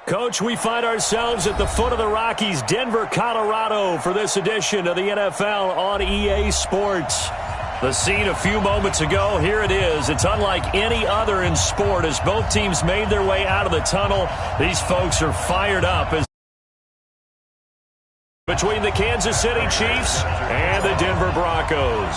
Coach, we find ourselves at the foot of the Rockies, Denver, Colorado, for this edition of the NFL on EA Sports. The scene a few moments ago, here it is. It's unlike any other in sport as both teams made their way out of the tunnel. These folks are fired up as between the Kansas City Chiefs and the Denver Broncos.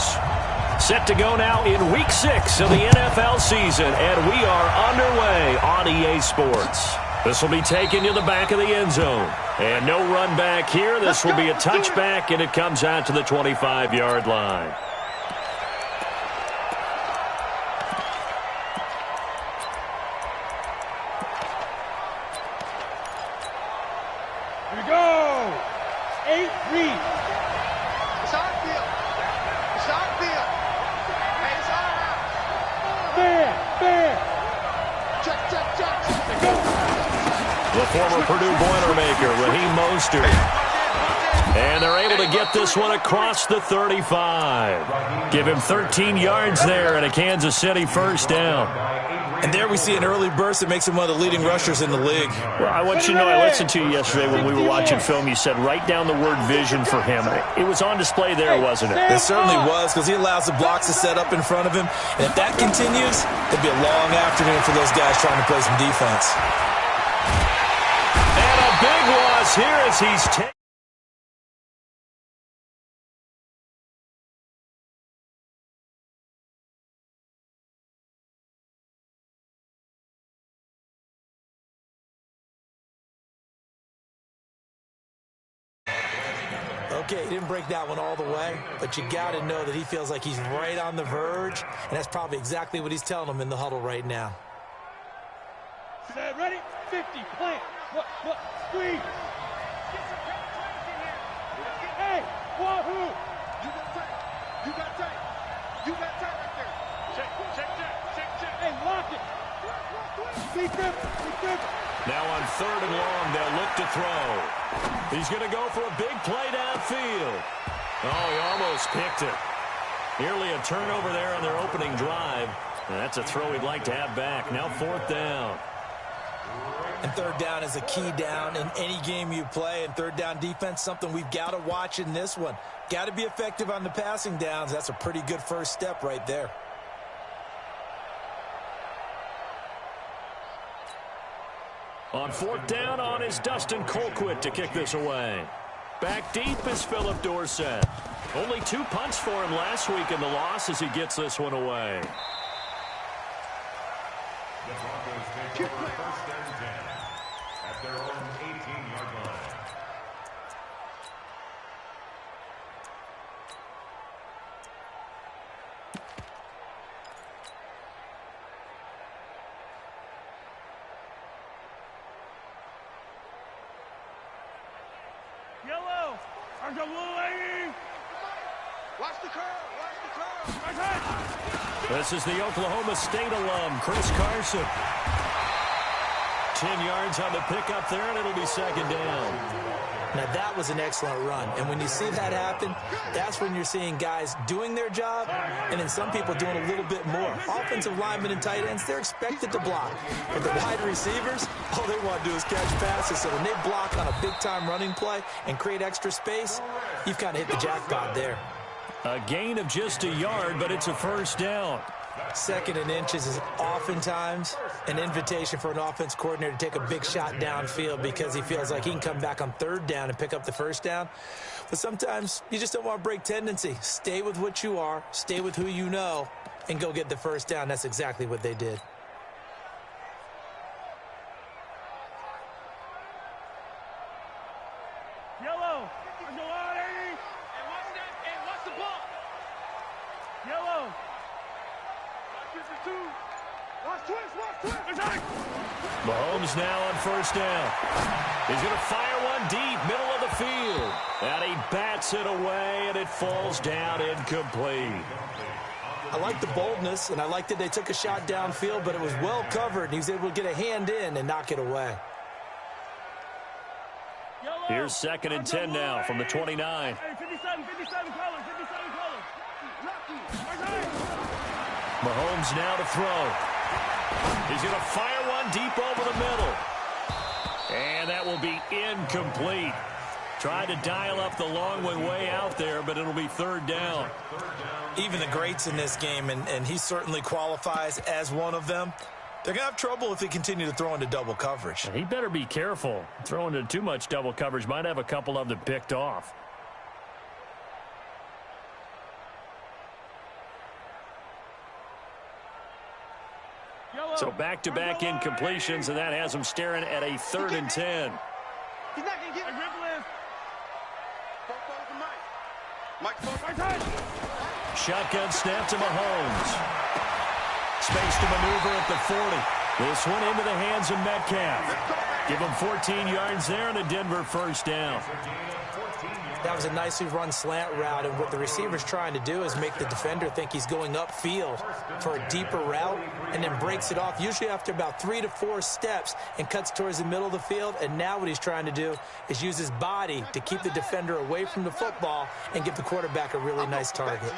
Set to go now in Week 6 of the NFL season, and we are underway on EA Sports. This will be taken to the back of the end zone. And no run back here. This will be a touchback, and it comes out to the 25-yard line. Here we go. 8 read. It's our field. It's our field. Hey, it's our house. Fair. Check. Go. The former Purdue Boilermaker, Raheem Mostert. And they're able to get this one across the 35. Give him 13 yards there and a Kansas City first down. And there we see an early burst that makes him one of the leading rushers in the league. Well, I want you to know, I listened to you yesterday when we were watching film. You said write down the word vision for him. It was on display there, wasn't it? It certainly was, because he allows the blocks to set up in front of him. And if that continues, it'll be a long afternoon for those guys trying to play some defense. And a big loss here as he's taken. Okay, he didn't break that one all the way, but you got to know that he feels like he's right on the verge, and that's probably exactly what he's telling them in the huddle right now. Set, ready? 50, plant. What? Squeeze. Hey, wahoo. You got tight right there. Check. Hey, lock it. Be grip. Now on 3rd and long, they'll look to throw. He's going to go for a big play downfield. Oh, he almost picked it. Nearly a turnover there on their opening drive. And that's a throw he'd like to have back. Now 4th down. And 3rd down is a key down in any game you play. And 3rd down defense, something we've got to watch in this one. Got to be effective on the passing downs. That's a pretty good first step right there. On 4th down on is Dustin Colquitt to kick this away. Back deep is Philip Dorsett. Only 2 punts for him last week in the loss as he gets this one away. The Broncos take over 1st and 10 at their own 18-yard line. Yellow. There's a little lady. Watch the curve. This is the Oklahoma State alum, Chris Carson. 10 yards on the pickup there, and it'll be 2nd down. Now, that was an excellent run. And when you see that happen, that's when you're seeing guys doing their job and then some people doing a little bit more. Offensive linemen and tight ends, they're expected to block. But the wide receivers, all they want to do is catch passes. So when they block on a big-time running play and create extra space, you've kind of hit the jackpot there. A gain of just a yard, but it's a 1st down. 2nd and inches is oftentimes an invitation for an offense coordinator to take a big shot downfield because he feels like he can come back on 3rd down and pick up the 1st down. But sometimes you just don't want to break tendency. Stay with what you are, stay with who you know, and go get the 1st down. That's exactly what they did. Yellow. There's a lot, lady. And watch the ball. Yellow. Watch twist. Mahomes now on 1st down. He's going to fire one deep, middle of the field. And he bats it away, and it falls down incomplete. I like the boldness, and I like that they took a shot downfield, but it was well covered, and he was able to get a hand in and knock it away. Here's 2nd and 10 now from the 29. 57 colors. Mahomes now to throw. He's going to fire one deep over the middle. And that will be incomplete. Tried to dial up the long one way out there, but it'll be third down. Even the greats in this game, and he certainly qualifies as one of them, they're going to have trouble if they continue to throw into double coverage. He better be careful. Throwing into too much double coverage might have a couple of them picked off. So back-to-back incompletions, and that has them staring at a 3rd and 10. He's not going to get it. Shotgun snap to Mahomes. Space to maneuver at the 40. This one into the hands of Metcalf. Give him 14 yards there and a Denver first down. That was a nicely run slant route, and what the receiver's trying to do is make the defender think he's going upfield for a deeper route and then breaks it off, usually after about 3 to 4 steps, and cuts towards the middle of the field. And now what he's trying to do is use his body to keep the defender away from the football and give the quarterback a really nice target.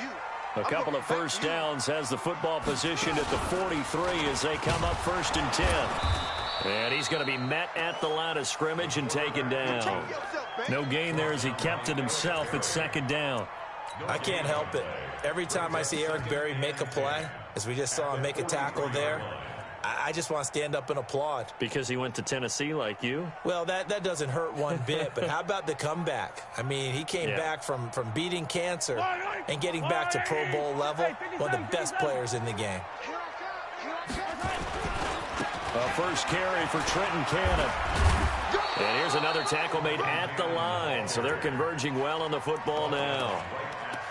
A couple of first downs, has the football position at the 43 as they come up 1st and 10. And he's going to be met at the line of scrimmage and taken down. No gain there as he kept it himself at 2nd down. I can't help it. Every time I see Eric Berry make a play, as we just saw him make a tackle there, I just want to stand up and applaud. Because he went to Tennessee like you? Well, that doesn't hurt one bit, but how about the comeback? I mean, he came back from beating cancer and getting back to Pro Bowl level, one of the best players in the game. A first carry for Trenton Cannon. And here's another tackle made at the line, so they're converging well on the football now.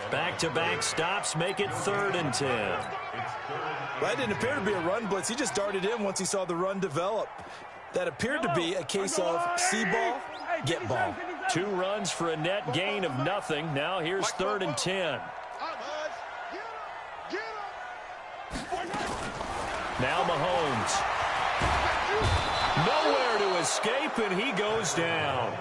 Back-to-back stops make it 3rd and 10. That didn't appear to be a run blitz. He just darted in once he saw the run develop. That appeared to be a case of see ball, get ball. 2 runs for a net gain of nothing. Now here's 3rd and 10. Now Mahomes. Nowhere to escape, and he goes down.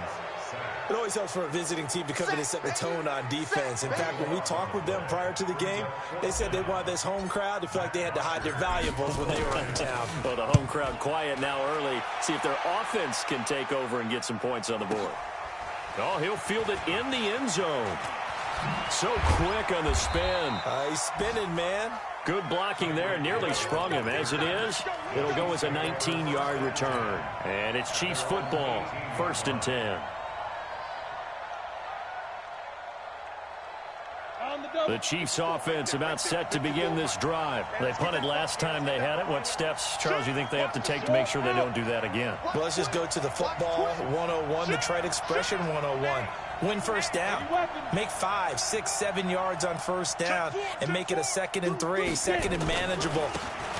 It always helps for a visiting team to come in and set the tone on defense. In fact, when we talked with them prior to the game, they said they wanted this home crowd to feel like they had to hide their valuables when they were in town. Well, the home crowd quiet now early. See if their offense can take over and get some points on the board. Oh, he'll field it in the end zone. So quick on the spin. He's spinning, man. Good blocking there, nearly sprung him. As it is, it'll go as a 19-yard return. And it's Chiefs football, 1st and 10. The Chiefs offense about set to begin this drive. They punted last time they had it. What steps, Charles, you think they have to take to make sure they don't do that again? Well, let's just go to the football 101, the trade expression 101. Win first down. Make 5, 6, 7 yards on first down and make it a 2nd and 3, 2nd and manageable.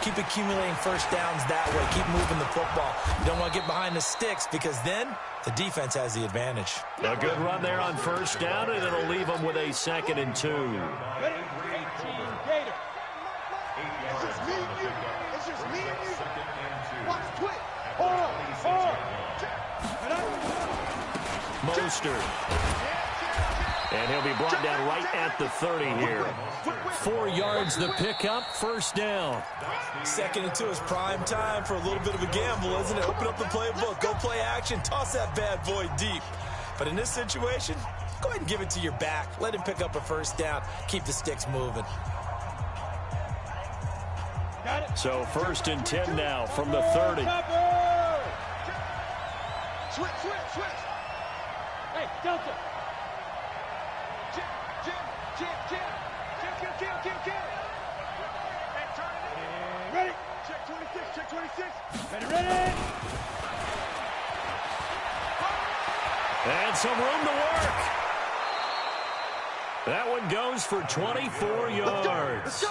Keep accumulating first downs that way. Keep moving the football. You don't want to get behind the sticks because then the defense has the advantage. A good run there on first down, and it'll leave them with a 2nd and 2. Mostert. And he'll be brought down right at the 30 here. 4 yards the pickup, first down. 2nd and 2 is prime time for a little bit of a gamble, isn't it? Open up the playbook, go play action, toss that bad boy deep. But in this situation, go ahead and give it to your back. Let him pick up a first down. Keep the sticks moving. So 1st and 10 now from the 30. Switch. Hey, Delta. Jim. Hey, turn it in. Ready. Check 26. Ready. And some room to work. That one goes for 24 yards. Let's go.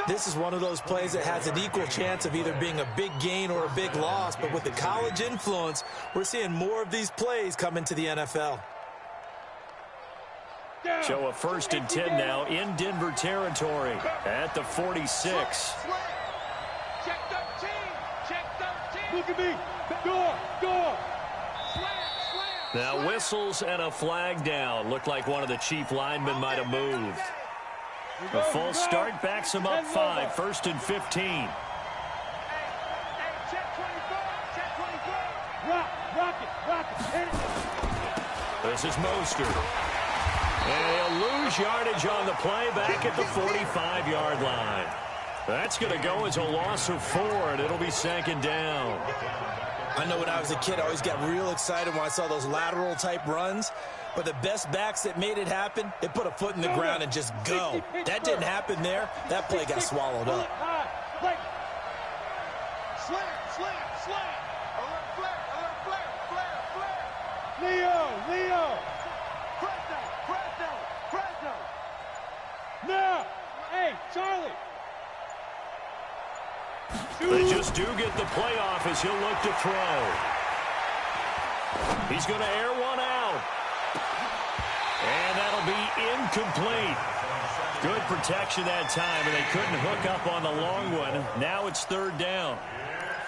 This is one of those plays that has an equal chance of either being a big gain or a big loss. But with the college influence, we're seeing more of these plays come into the NFL. So a 1st and 10 now in Denver territory at the 46. Check 13. Look at me. Door. Now whistles and a flag down. Looked like one of the Chief linemen might have moved. A full start backs him up 5. 1st and 15. Hey, check 24. Rock it. This is Mostert. And he'll lose yardage on the play back at the 45-yard line. That's going to go as a loss of 4, and it'll be 2nd down. I know when I was a kid, I always got real excited when I saw those lateral-type runs. But the best backs that made it happen, they put a foot in the ground and just go. That didn't happen there. That play got swallowed up. Slam, slam, slam. Alert flare, alert flare, flare, flare. Leo. Fresno. Now. Hey, Charlie. They just do get the playoff as he'll look to throw. He's going to air one out. And that'll be incomplete. Good protection that time, and they couldn't hook up on the long one. Now it's 3rd down.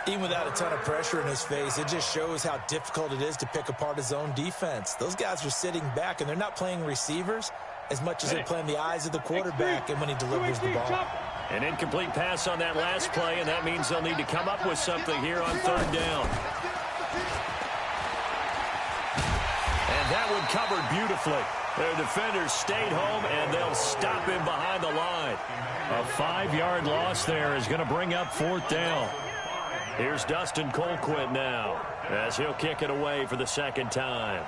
Even without a ton of pressure in his face, it just shows how difficult it is to pick apart his own defense. Those guys are sitting back, and they're not playing receivers as much as they're playing the eyes of the quarterback and when he delivers the ball. An incomplete pass on that last play, and that means they'll need to come up with something here on 3rd down. And that one covered beautifully. Their defenders stayed home, and they'll stop him behind the line. A 5-yard loss there is going to bring up 4th down. Here's Dustin Colquitt now as he'll kick it away for the 2nd time.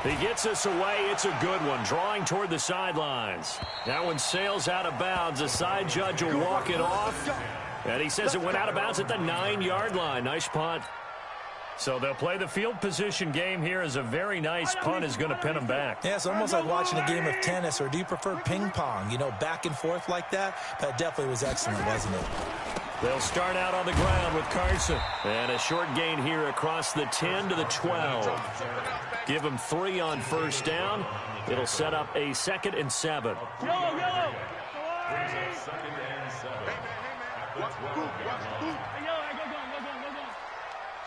He gets us away. It's a good one, drawing toward the sidelines. That one sails out of bounds. The side judge will walk it off, and he says it went out of bounds at the 9-yard line. Nice punt. So they'll play the field position game here as a very nice punt is going to pin them back. Yeah, it's almost like watching a game of tennis, or do you prefer ping pong? You know, back and forth like that? That definitely was excellent, wasn't it? They'll start out on the ground with Carson. And a short gain here across the 10 to the 12. Give them 3 on 1st down. It'll set up a 2nd and 7. Yellow. Brings up 2nd and 7. Watch the boot.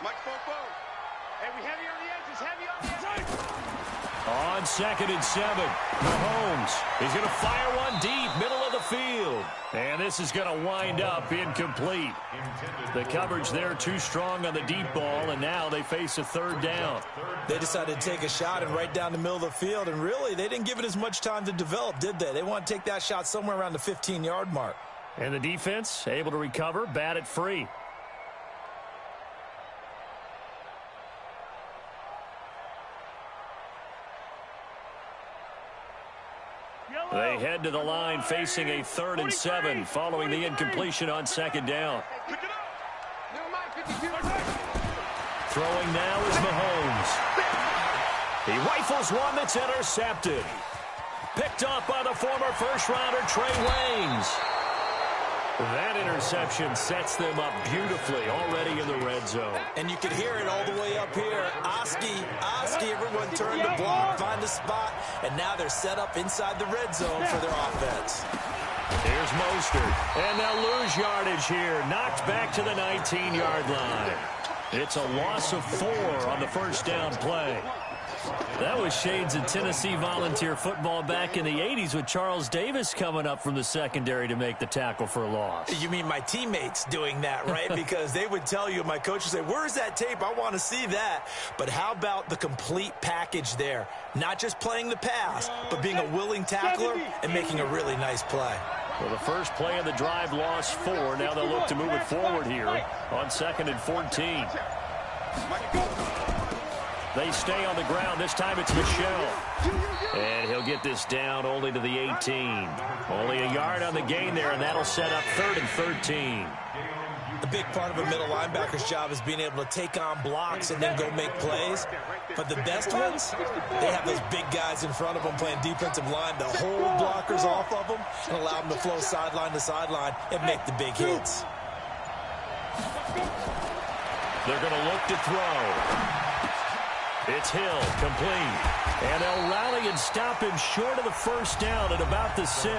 Mike Popo. Hey, we heavy on the edges, On 2nd and 7, Mahomes is going to fire one deep, middle of the field. And this is going to wind up incomplete. The coverage there too strong on the deep ball, and now they face a 3rd down. They decided to take a shot and right down the middle of the field, and really, they didn't give it as much time to develop, did they? They want to take that shot somewhere around the 15-yard mark. And the defense able to recover, bat it free. They head to the line facing a 3rd and 7 following the incompletion on 2nd down. Throwing now is Mahomes. He rifles one that's intercepted. Picked off by the former first-rounder Trey Waynes. That interception sets them up beautifully already in the red zone. And you can hear it all the way up here. Oski, everyone turned to block, find a spot, and now they're set up inside the red zone for their offense. Here's Mostert, and they'll lose yardage here. Knocked back to the 19-yard line. It's a loss of 4 on the 1st down play. That was shades of Tennessee volunteer football back in the 80s with Charles Davis coming up from the secondary to make the tackle for a loss. You mean my teammates doing that, right? Because they would tell you, my coach would say, where's that tape? I want to see that. But how about the complete package there? Not just playing the pass, but being a willing tackler and making a really nice play. Well, the first play of the drive lost 4. Now they'll look to move it forward here on 2nd and 14. They stay on the ground. This time it's Michel. And he'll get this down only to the 18. Only a yard on the gain there, and that'll set up 3rd and 13. The big part of a middle linebacker's job is being able to take on blocks and then go make plays. But the best ones, they have those big guys in front of them playing defensive line to hold blockers off of them and allow them to flow sideline to sideline and make the big hits. They're going to look to throw. It's Hill, complete. And they'll rally and stop him short of the 1st down at about the 6.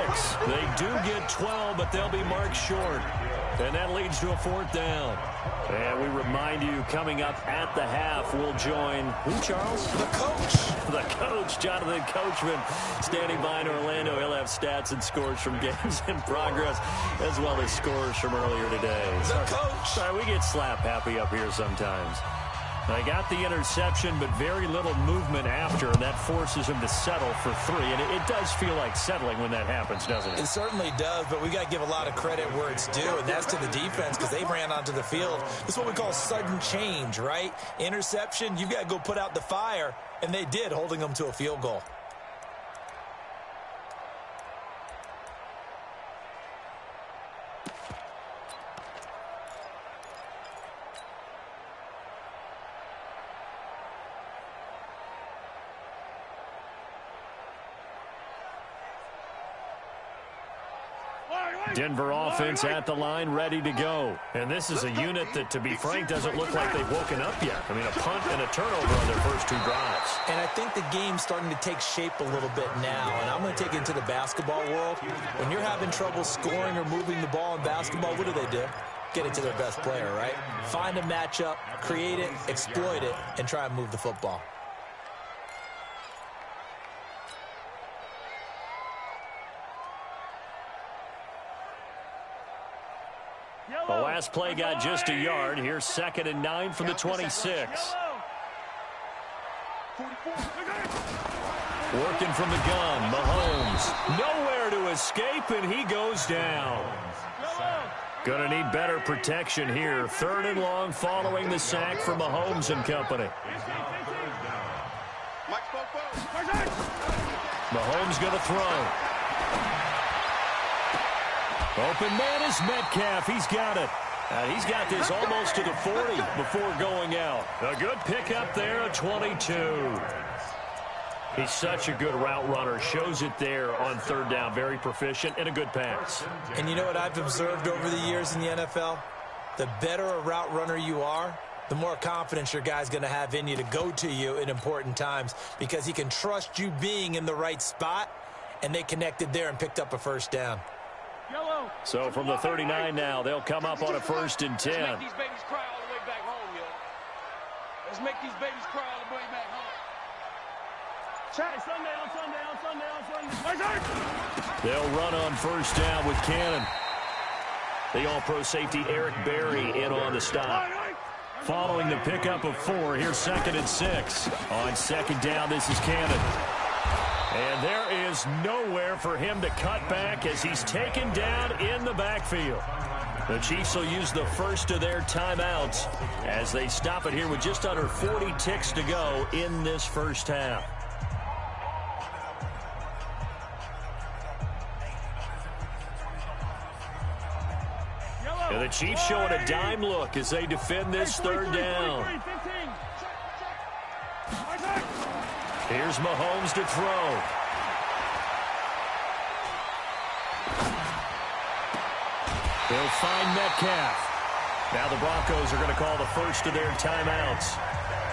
They do get 12, but they'll be marked short. And that leads to a 4th down. And we remind you, coming up at the half, we'll join who, Charles? The coach. The coach, Jonathan Coachman, standing by in Orlando. He'll have stats and scores from games in progress, as well as scores from earlier today. The coach. Sorry, we get slap happy up here sometimes. They got the interception, but very little movement after, and that forces him to settle for 3. And it does feel like settling when that happens, doesn't it? It certainly does, but we got to give a lot of credit where it's due, and that's to the defense because they ran onto the field. This is what we call sudden change, right? Interception, you got to go put out the fire, and they did, holding them to a field goal. Denver offense at the line, ready to go. And this is a unit that, to be frank, doesn't look like they've woken up yet. I mean, a punt and a turnover on their first 2 drives. And I think the game's starting to take shape a little bit now. And I'm going to take it into the basketball world. When you're having trouble scoring or moving the ball in basketball, what do? Get it to their best player, right? Find a matchup, create it, exploit it, and try and move the football. The last play got just a yard. Here's 2nd and 9 from the 26. Working from the gun, Mahomes. Nowhere to escape, and he goes down. Gonna need better protection here. 3rd and long following the sack for Mahomes and company. Mahomes gonna throw. Open man is Metcalf. He's got it. He's got this almost to the 40 before going out. A good pickup there, a 22. He's such a good route runner. Shows it there on 3rd down. Very proficient and a good pass. And you know what I've observed over the years in the NFL? The better a route runner you are, the more confidence your guy's going to have in you to go to you in important times because he can trust you being in the right spot, and they connected there and picked up a 1st down. So from the 39 now, they'll come up on a 1st and 10. Let's make these babies cry all the way back home, yo. Let's make these babies cry all the way back home. Sunday. They'll run on 1st down with Cannon. The all-pro safety Eric Berry in on the stop. Following the pickup of 4, here's 2nd and 6. On 2nd down, this is Cannon. And there is nowhere for him to cut back as he's taken down in the backfield. The Chiefs will use the first of their timeouts as they stop it here with just under 40 ticks to go in this first half. And the Chiefs showing a dime look as they defend this 3rd down. Here's Mahomes to throw. He'll find Metcalf. Now the Broncos are going to call the first of their timeouts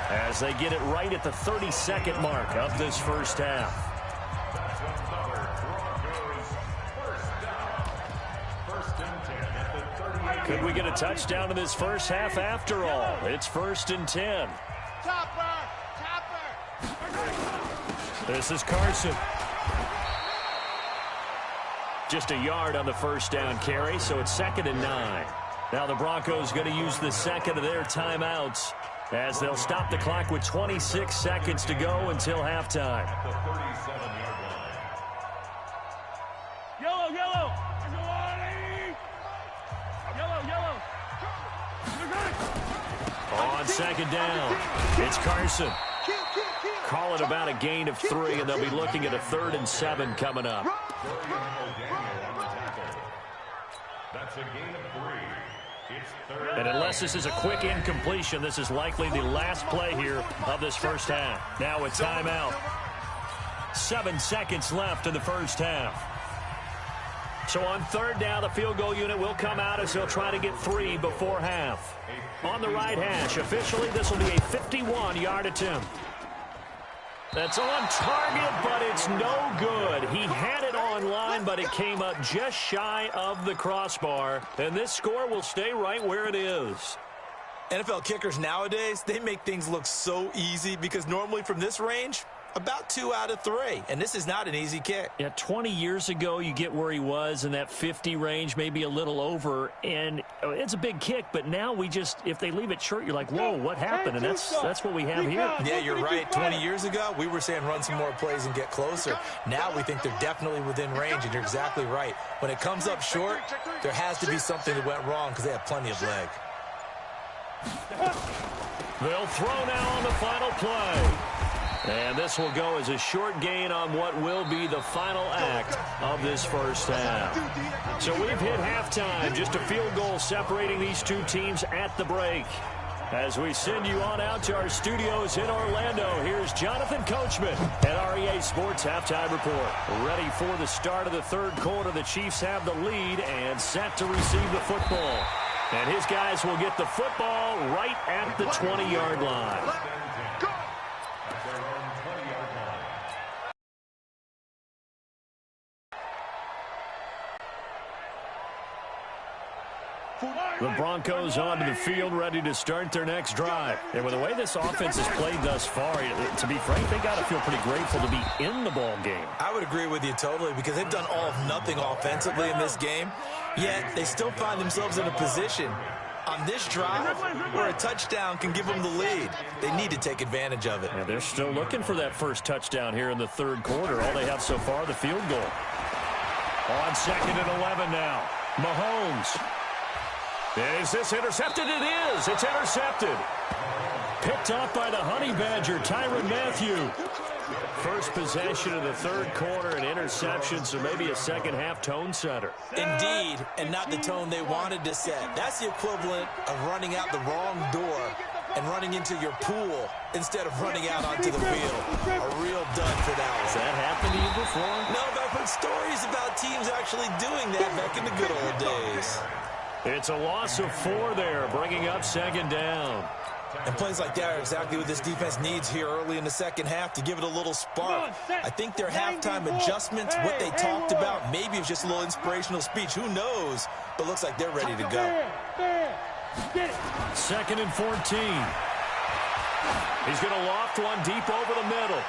as they get it right at the 32nd mark of this first half. Could we get a touchdown in this first half after all? It's 1st and 10. This is Carson. Just a yard on the 1st down carry, so it's 2nd and 9. Now the Broncos going to use the 2nd of their timeouts as they'll stop the clock with 26 seconds to go until halftime. Yellow. On 2nd down, it's Carson. Call it about a gain of 3, and they'll be looking at a 3rd and 7 coming up. That's a gain of 3. It's 3rd. And unless this is a quick incompletion, this is likely the last play here of this first half. Now a timeout. 7 seconds left in the first half. So on 3rd down, the field goal unit will come out as they'll try to get 3 before half. On the right hash, officially, this will be a 51-yard attempt. That's on target, but it's no good. He had it on line, but it came up just shy of the crossbar. And this score will stay right where it is. NFL kickers nowadays, they make things look so easy because normally from this range, about 2 out of 3. And this is not an easy kick. Yeah, 20 years ago, you get where he was in that 50 range, maybe a little over. And it's a big kick, but now we just, if they leave it short, you're like, whoa, what happened? And that's what we have here. Yeah, you're right. 20 years ago, we were saying run some more plays and get closer. Now we think they're definitely within range, and you're exactly right. When it comes up short, there has to be something that went wrong because they have plenty of leg. They'll throw now on the final play. And this will go as a short gain on what will be the final act of this first half. So we've hit halftime, just a field goal separating these two teams at the break. As we send you on out to our studios in Orlando, here's Jonathan Coachman at REA Sports Halftime Report. Ready for the start of the third quarter. The Chiefs have the lead and set to receive the football. And his guys will get the football right at the 20-yard line. The Broncos onto the field, ready to start their next drive. And with the way this offense has played thus far, to be frank, they got to feel pretty grateful to be in the ball game. I would agree with you totally because they've done all of nothing offensively in this game, yet they still find themselves in a position on this drive where a touchdown can give them the lead. They need to take advantage of it. Yeah, they're still looking for that first touchdown here in the third quarter. All they have so far, the field goal. On 2nd and 11 now. Mahomes. Is this intercepted? It is. It's intercepted. Picked off by the Honey Badger, Tyrann Mathieu. First possession of the third quarter, an interception, so maybe a second-half tone setter. Indeed, and not the tone they wanted to set. That's the equivalent of running out the wrong door and running into your pool instead of running out onto the field. A real dud for that one. Has that happened to you before? No, but I've heard stories about teams actually doing that back in the good old days. It's a loss of 4 there, bringing up 2nd down. And plays like that are exactly what this defense needs here early in the second half to give it a little spark. I think their halftime adjustments, what they talked about, maybe it's just a little inspirational speech. Who knows? But looks like they're ready to go. 2nd and 14. He's going to loft one deep over the middle.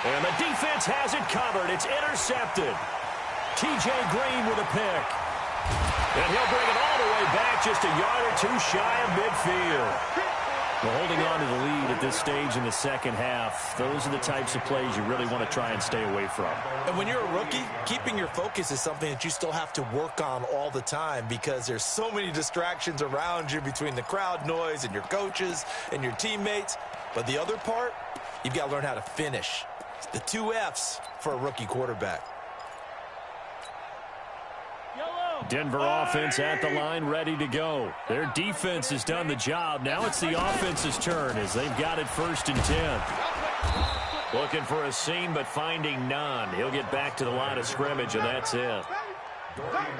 And the defense has it covered. It's intercepted. T.J. Green with a pick. And he'll bring it all the way back, just a yard or 2 shy of midfield. Well, holding on to the lead at this stage in the second half, those are the types of plays you really want to try and stay away from. And when you're a rookie, keeping your focus is something that you still have to work on all the time because there's so many distractions around you between the crowd noise and your coaches and your teammates. But the other part, you've got to learn how to finish. It's the 2 F's for a rookie quarterback. Denver offense at the line, ready to go. Their defense has done the job. Now it's the offense's turn as they've got it 1st and 10. Looking for a seam, but finding none. He'll get back to the line of scrimmage, and that's it.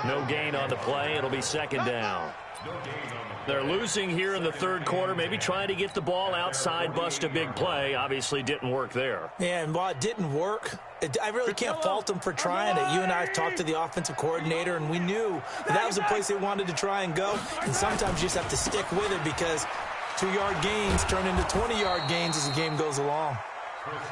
No gain on the play. It'll be 2nd down. They're losing here in the third quarter, maybe trying to get the ball outside, bust a big play. Obviously didn't work there. Yeah, and while it didn't work, I really can't fault them for trying it. You and I have talked to the offensive coordinator, and we knew that was a place they wanted to try and go. And sometimes you just have to stick with it because 2-yard gains turn into 20-yard gains as the game goes along.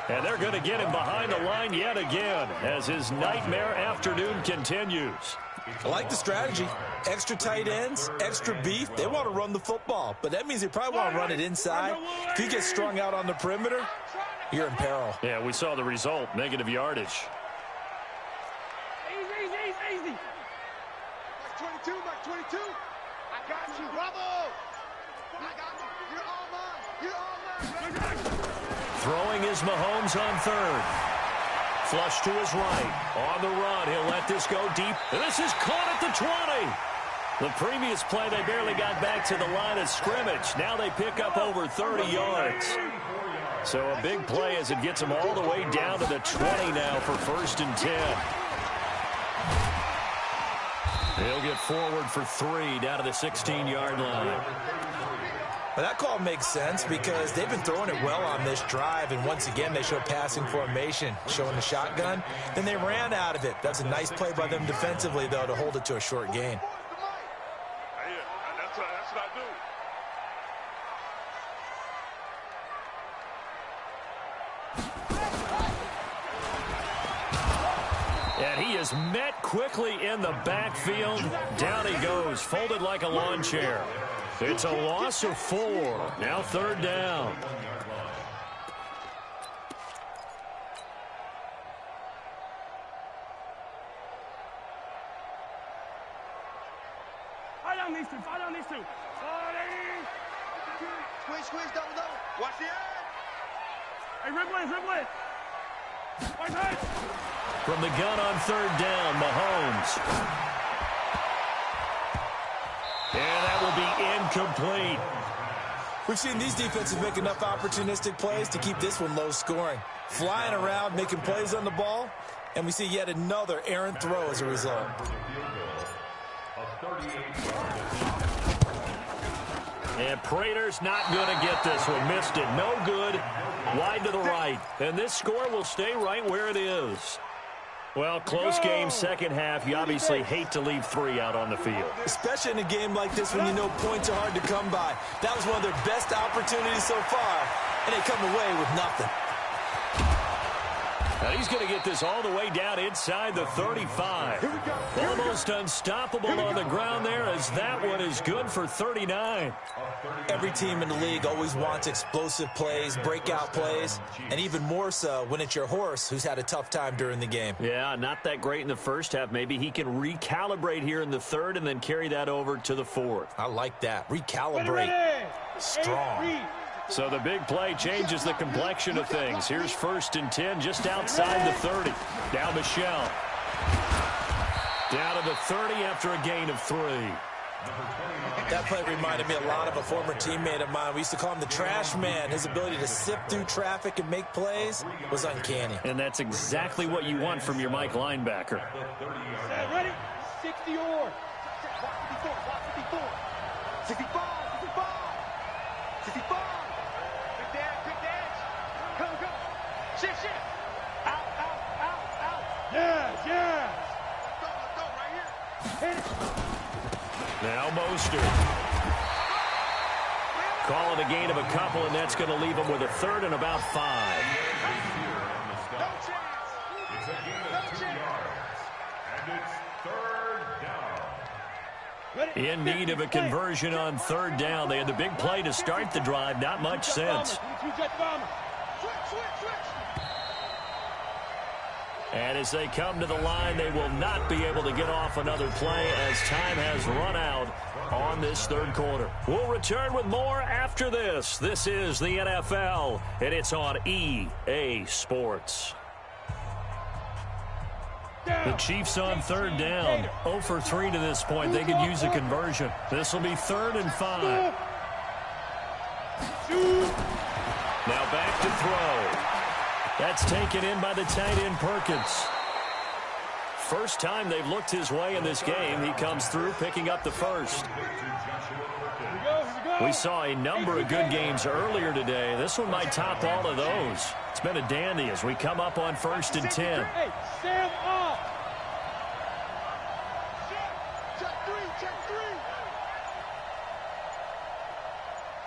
And they're going to get him behind the line yet again as his nightmare afternoon continues. I like the strategy. Extra tight ends, extra beef. They want to run the football, but that means they probably want to run it inside. If you get strung out on the perimeter, you're in peril. Yeah, we saw the result, negative yardage. Easy. Back 22, back 22. I got you, bravo. I got you. You're all mine. Throwing is Mahomes on 3rd. Flush to his right. On the run, he'll let this go deep. This is caught at the 20. The previous play, they barely got back to the line of scrimmage. Now they pick up over 30 yards. So a big play as it gets them all the way down to the 20 now for 1st and 10. He'll get forward for 3 down to the 16-yard line. Well, that call makes sense because they've been throwing it well on this drive, and once again they show passing formation, showing the shotgun. Then they ran out of it. That's a nice play by them defensively, though, to hold it to a short gain. Yeah, that's what I do. And he is met quickly in the backfield. Down he goes, folded like a lawn chair. It's a loss of 4. Now 3rd down. Fight on these two. Fight on these two. Squeeze, double. Watch the edge. Hey, dribble it. Watch it. From the gun on 3rd down, Mahomes. And that will be incomplete. We've seen these defenses make enough opportunistic plays to keep this one low scoring. Flying around, making plays on the ball, and we see yet another errant throw as a result. And Prater's not going to get this one. Missed it. No good. Wide to the right. And this score will stay right where it is. Well, close game, second half. You obviously hate to leave 3 out on the field. Especially in a game like this when you know points are hard to come by. That was one of their best opportunities so far, and they come away with nothing. Now he's going to get this all the way down inside the 35. Almost unstoppable on the ground there, as that one is good for 39. Every team in the league always wants explosive plays, breakout plays, and even more so when it's your horse who's had a tough time during the game. Yeah, not that great in the first half. Maybe he can recalibrate here in the 3rd and then carry that over to the 4th. I like that. Recalibrate. Strong. So the big play changes the complexion of things. Here's 1st and 10 just outside the 30. Now Michelle. Down to the 30 after a gain of 3. That play reminded me a lot of a former teammate of mine. We used to call him the trash man. His ability to sift through traffic and make plays was uncanny. And that's exactly what you want from your Mike linebacker. Ready? 60 or. 65. Go. Shift. Out. Yes. Let's go right here. Hit it. Now Mostert. Call it a gain of a couple, and that's going to leave him with a 3rd and about 5. No chance. It's a gain of 2 yards. And it's 3rd down. In need of a conversion on 3rd down. They had the big play to start the drive. Not much sense. Switch. And as they come to the line, they will not be able to get off another play as time has run out on this 3rd quarter. We'll return with more after this. This is the NFL, and it's on EA Sports. The Chiefs on 3rd down. 0 for 3 to this point. They could use a conversion. This will be 3rd and 5. Now back to throw. That's taken in by the tight end Perkins. First time they've looked his way in this game. He comes through picking up the 1st. We saw a number of good games earlier today. This one might top all of those. It's been a dandy as we come up on 1st and 10. Hey, Sam up. Check three.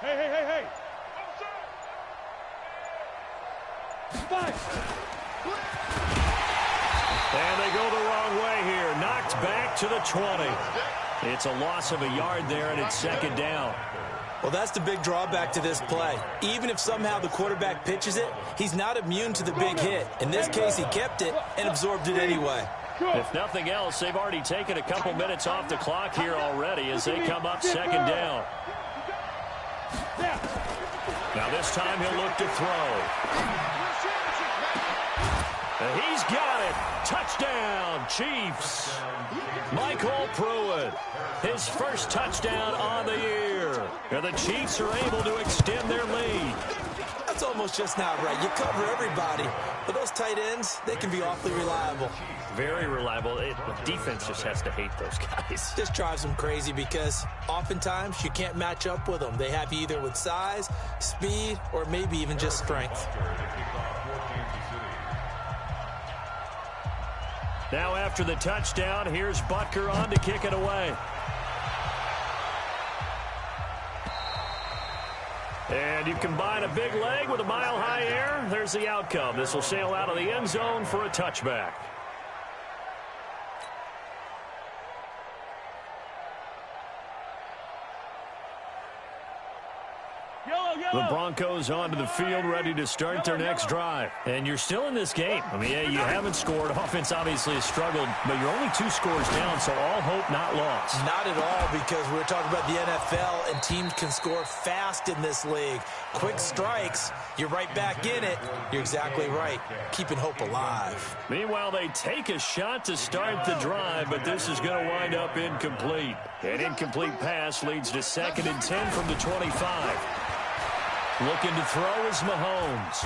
Hey. And they go the wrong way here. Knocked back to the 20. It's a loss of a yard there, and it's 2nd down. Well, that's the big drawback to this play. Even if somehow the quarterback pitches it, he's not immune to the big hit. In this case, he kept it and absorbed it anyway. If nothing else, they've already taken a couple minutes off the clock here already as they come up 2nd down. Now this time he'll look to throw. And he's got it. Touchdown, Chiefs. Michael Pruitt, his first touchdown on the year. And the Chiefs are able to extend their lead. That's almost just not right. You cover everybody, but those tight ends, they can be awfully reliable. Very reliable. The defense just has to hate those guys. This drives them crazy because oftentimes you can't match up with them. They have you either with size, speed, or maybe even just strength. Now after the touchdown, here's Butker on to kick it away. And you combine a big leg with a mile-high air, there's the outcome. This will sail out of the end zone for a touchback. The Broncos onto the field, ready to start their next drive. And you're still in this game. I mean, yeah, you haven't scored. Offense obviously has struggled, but you're only 2 scores down, so all hope not lost. Not at all, because we're talking about the NFL, and teams can score fast in this league. Quick strikes, you're right back in it. You're exactly right. Keeping hope alive. Meanwhile, they take a shot to start the drive, but this is going to wind up incomplete. An incomplete pass leads to 2nd and 10 from the 25. Looking to throw is Mahomes.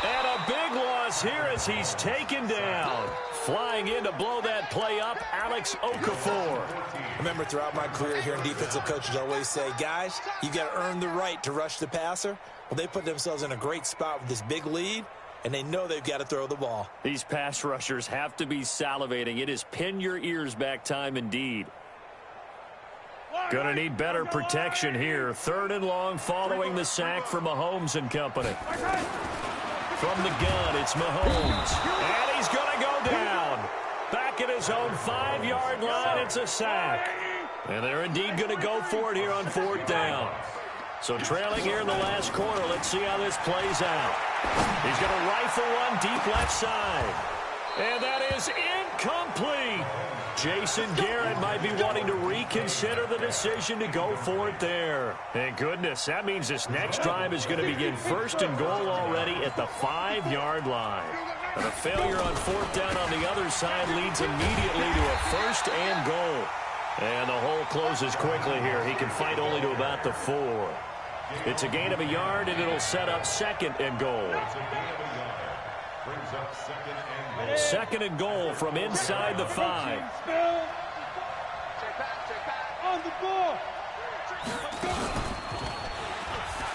And a big loss here as he's taken down. Flying in to blow that play up, Alex Okafor. Remember, throughout my career here in defensive coaches, I always say, guys, you got to earn the right to rush the passer. Well, they put themselves in a great spot with this big lead, and they know they've got to throw the ball. These pass rushers have to be salivating. It is pin your ears back time indeed. Going to need better protection here. 3rd and long following the sack for Mahomes and company. From the gun, it's Mahomes. And he's going to go down. Back at his own 5-yard line, it's a sack. And they're indeed going to go for it here on 4th down. So trailing here in the last quarter, let's see how this plays out. He's going to rifle one deep left side. And that is incomplete. Jason Garrett might be wanting to reconsider the decision to go for it there. Thank goodness. That means this next drive is going to begin 1st and goal already at the 5-yard line. And a failure on 4th down on the other side leads immediately to a 1st and goal. And the hole closes quickly here. He can fight only to about the 4. It's a gain of a yard, and it'll set up 2nd and goal. 2nd and goal from inside the 5. On the ball.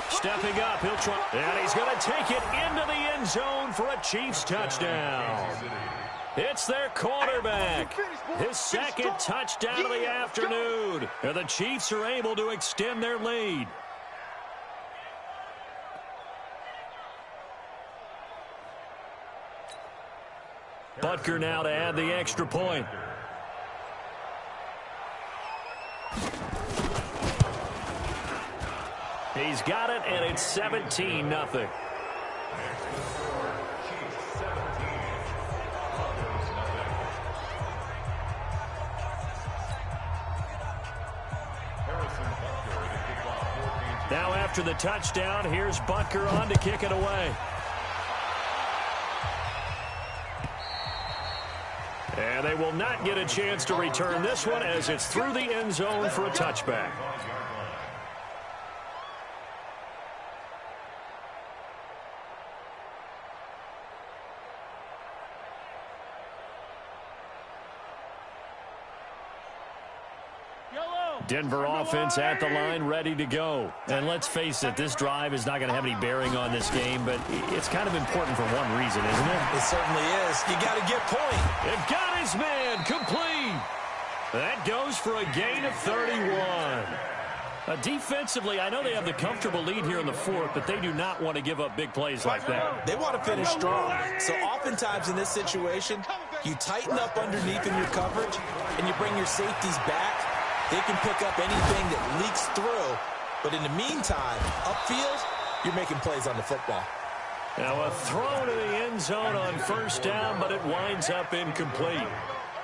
Stepping up, he'll try, and he's going to take it into the end zone for a Chiefs touchdown. It's their quarterback. His 2nd touchdown of the afternoon. And the Chiefs are able to extend their lead. Butker now to add the extra point. He's got it, and it's 17-0. Now after the touchdown, here's Butker on to kick it away. And they will not get a chance to return this one as it's through the end zone for a touchback. Denver offense at the line, ready to go. And let's face it, this drive is not going to have any bearing on this game, but it's kind of important for one reason, isn't it? It certainly is. You got to get point. They've got his man complete. That goes for a gain of 31. Defensively, I know they have the comfortable lead here in the 4th, but they do not want to give up big plays like that. They want to finish strong. So oftentimes in this situation, you tighten up underneath in your coverage, and you bring your safeties back. They can pick up anything that leaks through. But in the meantime, upfield, you're making plays on the football. Now a throw to the end zone on 1st down, but it winds up incomplete.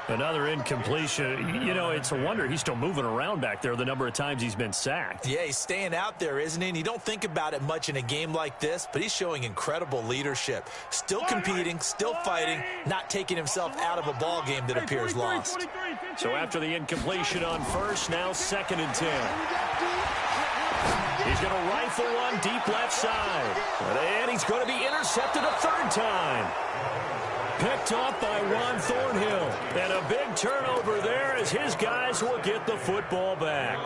Another incompletion. You know, it's a wonder he's still moving around back there the number of times he's been sacked. Yeah, he's staying out there, isn't he? And you don't think about it much in a game like this, but he's showing incredible leadership. Still competing, still fighting, not taking himself out of a ball game that appears lost. So after the incompletion on 1st, now 2nd and 10. He's going to rifle one deep left side. And he's going to be intercepted a third time. Picked off by Juan Thornhill. And a big turnover there as his guys will get the football back.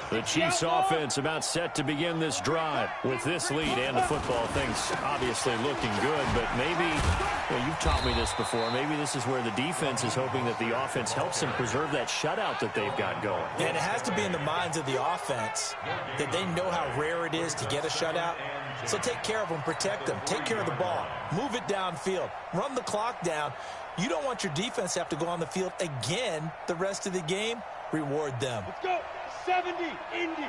The Chiefs offense about set to begin this drive. With this lead and the football, things obviously looking good. But maybe, well, you've taught me this before, maybe this is where the defense is hoping that the offense helps them preserve that shutout that they've got going. And it has to be in the minds of the offense that they know how rare it is to get a shutout. So take care of them, protect them, take care of the ball, move it downfield, run the clock down. You don't want your defense to have to go on the field again the rest of the game. Reward them. Let's go. 70, Indy.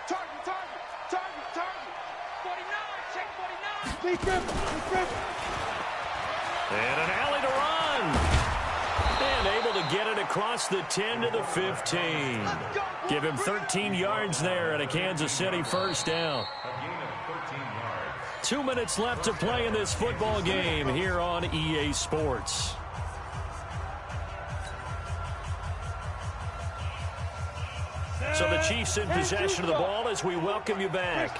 Target, target, target, target. 49, check 49. Lee Griffin. And an alley to run. And able to get it across the 10 to the 15. Give him 13 yards there and a Kansas City first down. 2 minutes left to play in this football game here on EA Sports. So the Chiefs in possession of the ball as we welcome you back.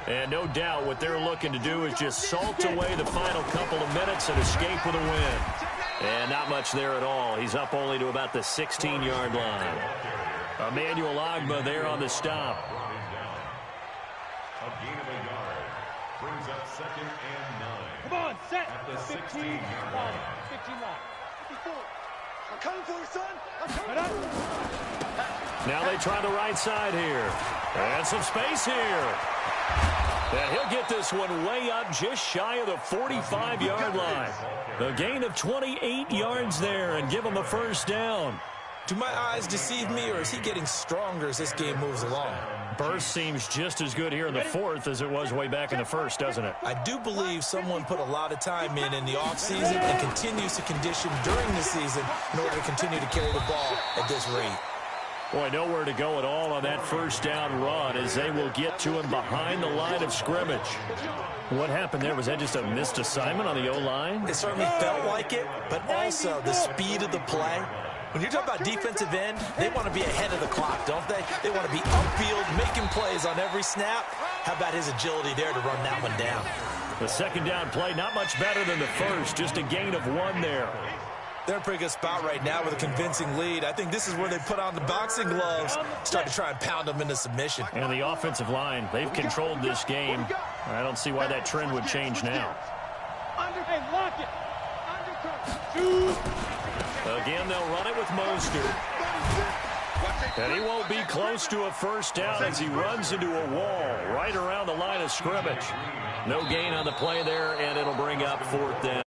And no doubt what they're looking to do is just salt away the final couple of minutes and escape with a win. And not much there at all. He's up only to about the 16-yard line. Emmanuel Ogbah there on the stop. A gain of a yard brings up 2nd and 9. Come on, set. At the 15 16-yard line. line. 15 line. 54. I'm coming for you, son. I'm coming for you. Now they try the right side here. And some space here. And he'll get this one way up just shy of the 45-yard line. A gain of 28 yards there and give him a first down. Do my eyes deceive me, or is he getting stronger as this game moves along? Burst seems just as good here in the fourth as it was way back in the first, doesn't it? I do believe someone put a lot of time in the offseason and continues to condition during the season in order to continue to carry the ball at this rate. Boy, nowhere to go at all on that first down run as they will get to him behind the line of scrimmage. What happened there? Was that just a missed assignment on the O-line? It certainly felt like it, but also the speed of the play. When you're talking about defensive end, they want to be ahead of the clock, don't they? They want to be upfield, making plays on every snap. How about his agility there to run that one down? The second down play, not much better than the first, just a gain of 1 there. They're in a pretty good spot right now with a convincing lead. I think this is where they put on the boxing gloves, start to try and pound them into submission. And the offensive line, they've controlled this game. I don't see why that trend would change now. Hey, lock it. Undercut. 2. Again, they'll run it with Mostert. And he won't be close to a first down as he runs into a wall right around the line of scrimmage. No gain on the play there, and it'll bring up 4th down.